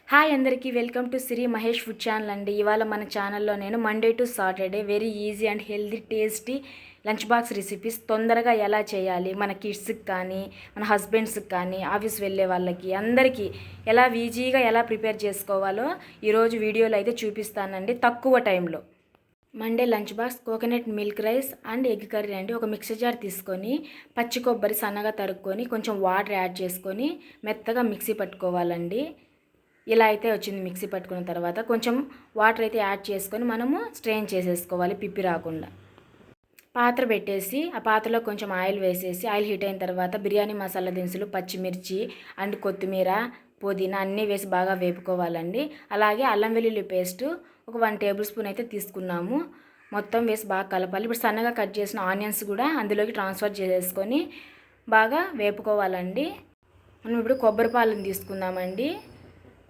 Hi అందరికీ welcome to Shri Mahesh food channel అండి. ఇవాళ మన ఛానల్లో నేను Monday to Saturday very easy and healthy tasty lunch box recipes తొందరగా ఎలా చేయాలి, మన కిడ్స్కి కానీ మన హస్బెండ్స్కి కానీ ఆఫీస్ వెళ్ళే వాళ్ళకి అందరికీ ఈజీగా ఎలా ప్రిపేర్ చేసుకోవాలో ఈరోజు వీడియోలో అయితే చూపిస్తానండి తక్కువ టైంలో. Monday lunch box coconut milk rice and egg curry అండి. ఒక మిక్సర్ జార్ తీసుకొని పచ్చి కొబ్బరి సన్నగా తరుక్కొని కొంచెం వాటర్ యాడ్ చేసుకొని మెత్తగా మిక్సీ పట్టుకోవాలండి. ఇలా అయితే వచ్చింది. మిక్సీ పట్టుకున్న తర్వాత కొంచెం వాటర్ అయితే యాడ్ చేసుకొని మనము స్ట్రెయిన్ చేసేసుకోవాలి పిప్పి రాకుండా. పాత్ర పెట్టేసి ఆ పాత్రలో కొంచెం ఆయిల్ వేసేసి ఆయిల్ హీట్ అయిన తర్వాత బిర్యానీ మసాలా దినుసులు, పచ్చిమిర్చి అండ్ కొత్తిమీర, పుదీనా అన్నీ వేసి బాగా వేపుకోవాలండి. అలాగే అల్లం వెల్లుల్లి పేస్ట్ ఒక 1 టేబుల్ స్పూన్ అయితే తీసుకున్నాము. మొత్తం వేసి బాగా కలపాలి. ఇప్పుడు సన్నగా కట్ చేసిన ఆనియన్స్ కూడా అందులోకి ట్రాన్స్ఫర్ చేసేసుకొని బాగా వేపుకోవాలండి. మనం ఇప్పుడు కొబ్బరి పాలను తీసుకుందామండి.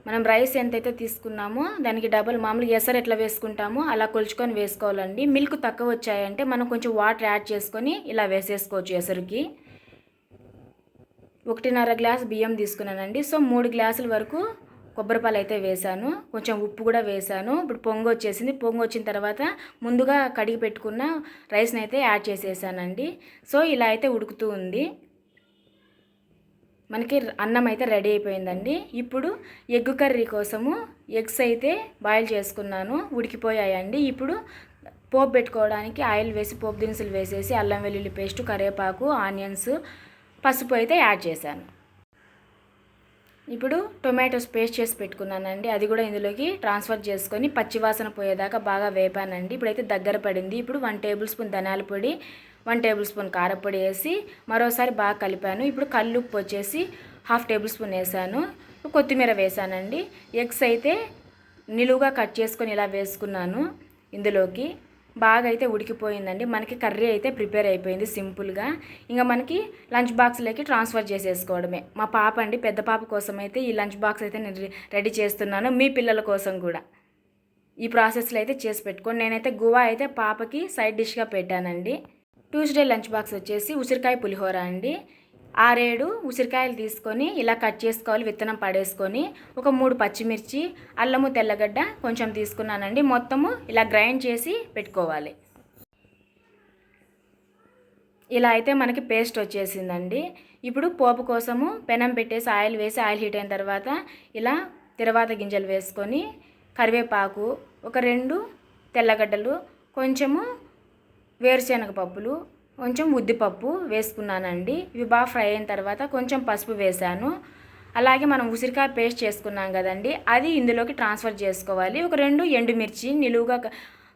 మనం రైస్ ఎంతైతే తీసుకున్నామో దానికి డబల్ మామూలుగా ఎసరు ఎట్లా వేసుకుంటామో అలా కొలుచుకొని వేసుకోవాలండి. మిల్క్ తక్కువ వచ్చాయంటే మనం కొంచెం వాటర్ యాడ్ చేసుకొని ఇలా వేసేసుకోవచ్చు. ఎసరుకి 1.5 గ్లాస్ బియ్యం తీసుకున్నానండి. సో 3 గ్లాసుల వరకు కొబ్బరిపాలు అయితే వేసాను. కొంచెం ఉప్పు కూడా వేసాను. ఇప్పుడు పొంగు వచ్చేసింది. పొంగు వచ్చిన తర్వాత ముందుగా కడిగి పెట్టుకున్న రైస్ని అయితే యాడ్ చేసేసానండి. సో ఇలా అయితే ఉడుకుతూ ఉంది. మనకి అన్నం అయితే రెడీ అయిపోయిందండి. ఇప్పుడు ఎగ్ కర్రీ కోసము ఎగ్స్ అయితే బాయిల్ చేసుకున్నాను, ఉడికిపోయాయండి. ఇప్పుడు పోపు పెట్టుకోవడానికి ఆయిల్ వేసి పోపు దినుసులు వేసేసి అల్లం వెల్లుల్లి పేస్ట్, కరివేపాకు, ఆనియన్స్, పసుపు అయితే యాడ్ చేశాను. ఇప్పుడు టొమాటోస్ పేస్ట్ చేసి పెట్టుకున్నానండి. అది కూడా ఇందులోకి ట్రాన్స్ఫర్ చేసుకొని పచ్చివాసన పోయేదాకా బాగా వేపానండి. ఇప్పుడైతే దగ్గర పడింది. ఇప్పుడు 1 టేబుల్ స్పూన్ ధనియాల పొడి, 1 టేబుల్ స్పూన్ కారపొడి వేసి మరోసారి బాగా కలిపాను. ఇప్పుడు కల్లుప్పు వచ్చేసి 1/2 టేబుల్ స్పూన్ వేసాను. కొత్తిమీర వేసానండి. ఎగ్స్ అయితే నిలువుగా కట్ చేసుకొని ఇలా వేసుకున్నాను. ఇందులోకి బాగా అయితే ఉడికిపోయిందండి. మనకి కర్రీ అయితే ప్రిపేర్ అయిపోయింది సింపుల్గా. ఇంకా మనకి లంచ్ బాక్స్లోకి ట్రాన్స్ఫర్ చేసేసుకోవడమే. మా పాప అండి, పెద్ద పాప కోసం అయితే ఈ లంచ్ బాక్స్ అయితే నేను రెడీ చేస్తున్నాను. మీ పిల్లల కోసం కూడా ఈ ప్రాసెస్లో అయితే చేసి పెట్టుకోండి. నేనైతే గువా అయితే పాపకి సైడ్ డిష్గా పెట్టానండి. ట్యూస్డే లంచ్ బాక్స్ వచ్చేసి ఉసిరికాయ పులిహోర అండి. 6-7 ఉసిరికాయలు తీసుకొని ఇలా కట్ చేసుకోవాలి, విత్తనం పడేసుకొని ఒక 3 పచ్చిమిర్చి, అల్లము, తెల్లగడ్డ కొంచెం తీసుకున్నానండి. మొత్తము ఇలా గ్రైండ్ చేసి పెట్టుకోవాలి. ఇలా అయితే మనకి పేస్ట్ వచ్చేసిందండి. ఇప్పుడు పోపు కోసము పెనం పెట్టేసి ఆయిల్ వేసి ఆయిల్ హీట్ అయిన తర్వాత ఇలా తిరవాత గింజలు వేసుకొని కరివేపాకు, ఒక 2 తెల్లగడ్డలు, కొంచెము వేరుశనగ పప్పులు, కొంచెం ఉద్దిపప్పు వేసుకున్నానండి. ఇవి బాగా ఫ్రై అయిన తర్వాత కొంచెం పసుపు వేసాను. అలాగే మనం ఉసిరికాయ పేస్ట్ చేసుకున్నాం కదండి, అది ఇందులోకి ట్రాన్స్ఫర్ చేసుకోవాలి. ఒక 2 ఎండుమిర్చి నిలువుగా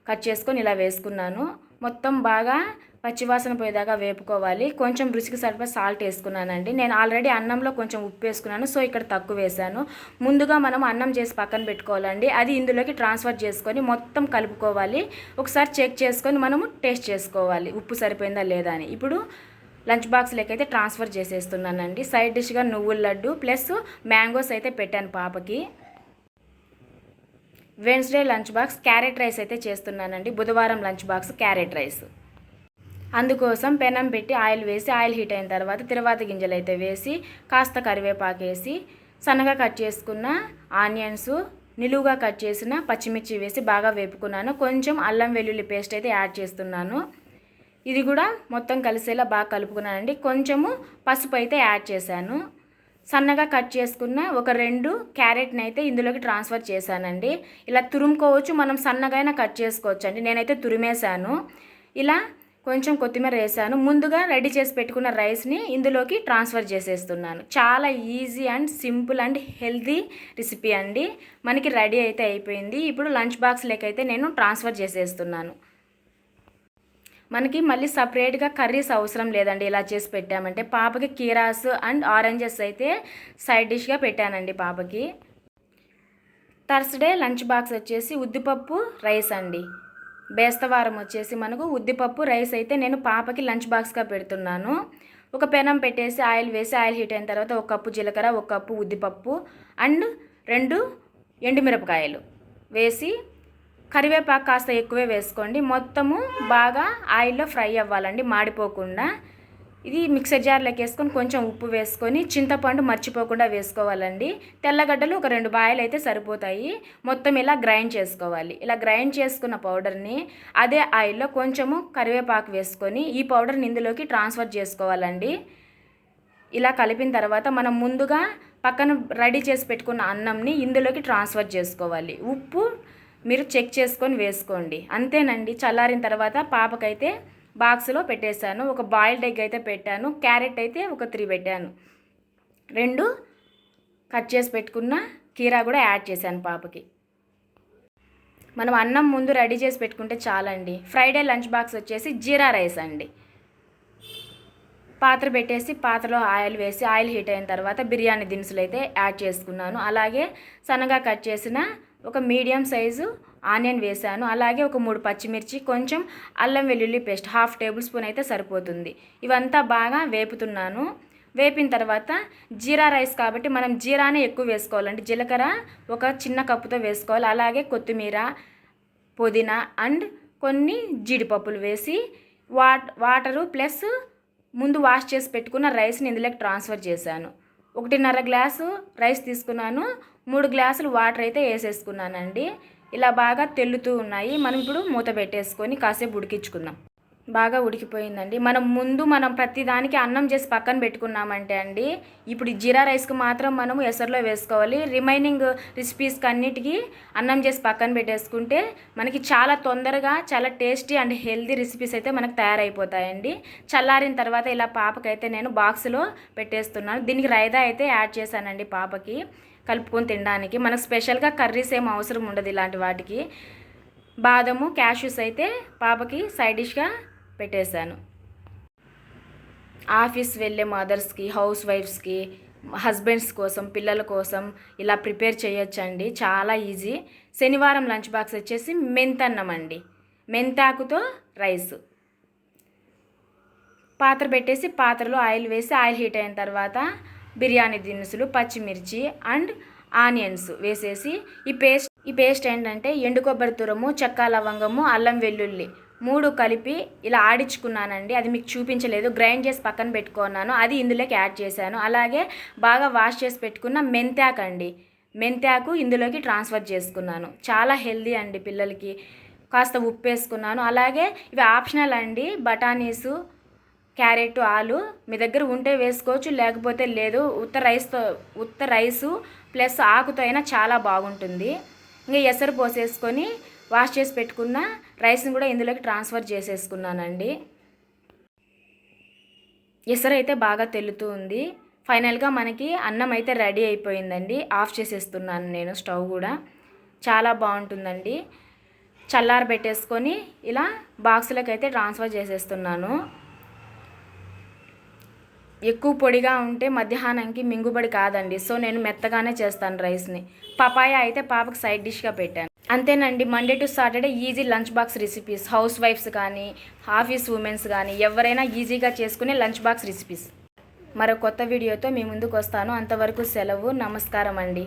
కట్ చేసుకొని ఇలా వేసుకున్నాను. మొత్తం బాగా పచ్చివాసన పోయేదాకా వేపుకోవాలి. కొంచెం రుచికి సరిపడా సాల్ట్ వేసుకున్నానండి. నేను ఆల్రెడీ అన్నంలో కొంచెం ఉప్పు వేసుకున్నాను, సో ఇక్కడ తక్కువ వేసాను. ముందుగా మనం అన్నం చేసి పక్కన పెట్టుకోవాలండి. అది ఇందులోకి ట్రాన్స్ఫర్ చేసుకొని మొత్తం కలుపుకోవాలి. ఒకసారి చెక్ చేసుకొని మనము టేస్ట్ చేసుకోవాలి ఉప్పు సరిపోయిందా లేదా అని. ఇప్పుడు లంచ్ బాక్స్లోకి అయితే ట్రాన్స్ఫర్ చేసేస్తున్నానండి. సైడ్ డిష్గా నువ్వుల లడ్డు ప్లస్ మ్యాంగోస్ అయితే పెట్టాను పాపకి. Wednesday lunch box carrot rice అయితే చేస్తున్నానండి. బుధవారం లంచ్ బాక్స్ క్యారెట్ రైస్. అందుకోసం పెనం పెట్టి ఆయిల్ వేసి ఆయిల్ హీట్ అయిన తర్వాత తిరవాత గింజలు అయితే వేసి కాస్త కరివేపాకు వేసి సన్నగా కట్ చేసుకున్న ఆనియన్స్, నిలువుగా కట్ చేసిన పచ్చిమిర్చి వేసి బాగా వేపుకున్నాను. కొంచెం అల్లం వెల్లుల్లి పేస్ట్ అయితే యాడ్ చేస్తున్నాను. ఇది కూడా మొత్తం కలిసేలా బాగా కలుపుకున్నానండి. కొంచెము పసుపు అయితే యాడ్ చేశాను. సన్నగా కట్ చేసుకున్న ఒక 2 క్యారెట్ని అయితే ఇందులోకి ట్రాన్స్ఫర్ చేశానండి. ఇలా తురుముకోవచ్చు, మనం సన్నగా కట్ చేసుకోవచ్చు అండి. నేనైతే తురిమేశాను. ఇలా కొంచెం కొత్తిమీర వేసాను. ముందుగా రెడీ చేసి పెట్టుకున్న రైస్ని ఇందులోకి ట్రాన్స్ఫర్ చేసేస్తున్నాను. చాలా easy and simple and healthy recipe అండి. మనకి రెడీ అయితే అయిపోయింది. ఇప్పుడు లంచ్ బాక్స్లోకి అయితే నేను ట్రాన్స్ఫర్ చేసేస్తున్నాను. మనకి మళ్ళీ సపరేట్గా కర్రీస్ అవసరం లేదండి. ఇలా చేసి పెట్టామంటే పాపకి కీరాస్ అండ్ ఆరెంజెస్ అయితే సైడ్ డిష్గా పెట్టానండి పాపకి. థర్స్డే లంచ్ బాక్స్ వచ్చేసి ఉద్దిపప్పు రైస్ అండి. బేస్తవారం వచ్చేసి మనకు ఉద్దిపప్పు రైస్ అయితే నేను పాపకి లంచ్ బాక్స్గా పెడుతున్నాను. ఒక పెనం పెట్టేసి ఆయిల్ వేసి ఆయిల్ హీట్ అయిన తర్వాత 1 కప్పు జీలకర్ర, 1 కప్పు ఉద్దిపప్పు అండ్ 2 ఎండుమిరపకాయలు వేసి కరివేపాకు కాస్త ఎక్కువే వేసుకోండి. మొత్తము బాగా ఆయిల్లో ఫ్రై అవ్వాలండి, మాడిపోకుండా. ఇది మిక్సర్ జార్లోకి వేసుకొని కొంచెం ఉప్పు వేసుకొని చింతపండు మర్చిపోకుండా వేసుకోవాలండి. తెల్లగడ్డలు ఒక 2 బాయలు అయితే సరిపోతాయి. మొత్తం ఇలా గ్రైండ్ చేసుకోవాలి. ఇలా గ్రైండ్ చేసుకున్న పౌడర్ని అదే ఆయిల్లో కొంచెము కరివేపాకు వేసుకొని ఈ పౌడర్ని ఇందులోకి ట్రాన్స్ఫర్ చేసుకోవాలండి. ఇలా కలిపిన తర్వాత మనం ముందుగా పక్కన రెడీ చేసి పెట్టుకున్న అన్నంని ఇందులోకి ట్రాన్స్ఫర్ చేసుకోవాలి. ఉప్పు మీరు చెక్ చేసుకొని వేసుకోండి. అంతేనండి. చల్లారిన తర్వాత పాపకైతే బాక్స్లో పెట్టేశాను. ఒక బాయిల్డ్ ఎగ్ అయితే పెట్టాను. క్యారెట్ అయితే ఒక 3 పెట్టాను. 2 కట్ చేసి పెట్టుకున్న కీరా కూడా యాడ్ చేశాను పాపకి. మనం అన్నం ముందు రెడీ చేసి పెట్టుకుంటే చాలండి. ఫ్రైడే లంచ్ బాక్స్ వచ్చేసి జీరా రైస్ అండి. పాత్ర పెట్టేసి పాత్రలో ఆయిల్ వేసి ఆయిల్ హీట్ అయిన తర్వాత బిర్యానీ దినుసులు అయితే యాడ్ చేసుకున్నాను. అలాగే సన్నగా కట్ చేసిన ఒక మీడియం సైజు ఆనియన్ వేసాను. అలాగే ఒక 3 పచ్చిమిర్చి, కొంచెం అల్లం వెల్లుల్లి పేస్ట్ 1/2 టేబుల్ స్పూన్ అయితే సరిపోతుంది. ఇవంతా బాగా వేపుతున్నాను. వేపిన తర్వాత జీరా రైస్ కాబట్టి మనం జీరానే ఎక్కువ వేసుకోవాలండి. జీలకర్ర ఒక చిన్న కప్పుతో వేసుకోవాలి. అలాగే కొత్తిమీర, పుదీనా అండ్ కొన్ని జీడిపప్పులు వేసి వాటరు ప్లస్ ముందు వాష్ చేసి పెట్టుకున్న రైస్ని ఇందులోకి ట్రాన్స్ఫర్ చేశాను. 1.5 గ్లాసు రైస్ తీసుకున్నాను. 3 గ్లాసులు వాటర్ అయితే వేసేసుకున్నానండి. ఇలా బాగా తెల్లుతూ ఉన్నాయి. మనం ఇప్పుడు మూత పెట్టేసుకొని కాసేపు ఉడికించుకుందాం. బాగా ఉడికిపోయిందండి. మనం ప్రతిదానికి అన్నం చేసి పక్కన పెట్టుకున్నామంటే అండి, ఇప్పుడు జీరా రైస్కి మాత్రం మనము ఎసర్లో వేసుకోవాలి. రిమైనింగ్ రెసిపీస్కి అన్నిటికీ అన్నం చేసి పక్కన పెట్టేసుకుంటే మనకి చాలా తొందరగా చాలా టేస్టీ అండ్ హెల్దీ రెసిపీస్ అయితే మనకు తయారైపోతాయండి. చల్లారిన తర్వాత ఇలా పాపకైతే నేను బాక్స్లో పెట్టేస్తున్నాను. దీనికి రైతా అయితే యాడ్ చేశానండి పాపకి కలుపుకొని తినడానికి. మనకు స్పెషల్గా కర్రీస్ ఏం అవసరం ఉండదు ఇలాంటి వాటికి. బాదము, క్యాష్యూస్ అయితే పాపకి సైడ్ డిష్గా పెట్టేశాను. ఆఫీస్ వెళ్ళే మదర్స్కి, హౌస్ వైఫ్స్కి, హస్బెండ్స్ కోసం, పిల్లల కోసం ఇలా ప్రిపేర్ చేయొచ్చండి. చాలా ఈజీ. శనివారం లంచ్ బాక్స్ వచ్చేసి మెంతన్నం అండి. మెంతాకుతో రైస్. పాత్ర పెట్టేసి పాత్రలో ఆయిల్ వేసి ఆయిల్ హీట్ అయిన తర్వాత బిర్యానీ దినుసులు, పచ్చిమిర్చి అండ్ ఆనియన్స్ వేసేసి ఈ పేస్ట్ ఏంటంటే ఎండు కొబ్బరి తురము, చెక్క లవంగము, అల్లం వెల్లుల్లి 3 కలిపి ఇలా ఆడించుకున్నానండి. అది మీకు చూపించలేదు. గ్రైండ్ చేసి పక్కన పెట్టుకున్నాను. అది ఇందులోకి యాడ్ చేశాను. అలాగే బాగా వాష్ చేసి పెట్టుకున్న మెంతాకు అండి. మెంతాకు ఇందులోకి ట్రాన్స్ఫర్ చేసుకున్నాను. చాలా హెల్దీ అండి పిల్లలకి. కాస్త ఉప్పు వేసుకున్నాను. అలాగే ఇవి ఆప్షనల్ అండి. బఠానీసు, క్యారెట్, ఆలు మీ దగ్గర ఉంటే వేసుకోవచ్చు, లేకపోతే లేదు. ఉత్త రైసు ప్లస్ ఆకుతో అయినా చాలా బాగుంటుంది. ఇంకా ఎసరు పోసేసుకొని వాష్ చేసి పెట్టుకున్న రైస్ని కూడా ఇందులోకి ట్రాన్స్ఫర్ చేసేసుకున్నానండి. ఎసరు అయితే బాగా తెల్లుతూ ఉంది. ఫైనల్గా మనకి అన్నం అయితే రెడీ అయిపోయిందండి. ఆఫ్ చేసేస్తున్నాను నేను స్టవ్ కూడా. చాలా బాగుంటుందండి. చల్లారబెట్టేసుకొని ఇలా బాక్సులకు అయితే ట్రాన్స్ఫర్ చేసేస్తున్నాను. ఎక్కువ పొడిగా ఉంటే మధ్యాహ్నానికి మింగుబడి కాదండి. సో నేను మెత్తగానే చేస్తాను రైస్ని. పపాయ అయితే పాపకి సైడ్ డిష్గా పెట్టాను. అంతేనండి. Monday to Saturday easy lunch box recipes. హౌస్ వైఫ్స్ కానీ, ఆఫీస్ ఉమెన్స్ కానీ ఎవరైనా ఈజీగా చేసుకునే లంచ్ బాక్స్ రెసిపీస్. మరో కొత్త వీడియోతో మీ ముందుకు వస్తాను. అంతవరకు సెలవు. నమస్కారం అండి.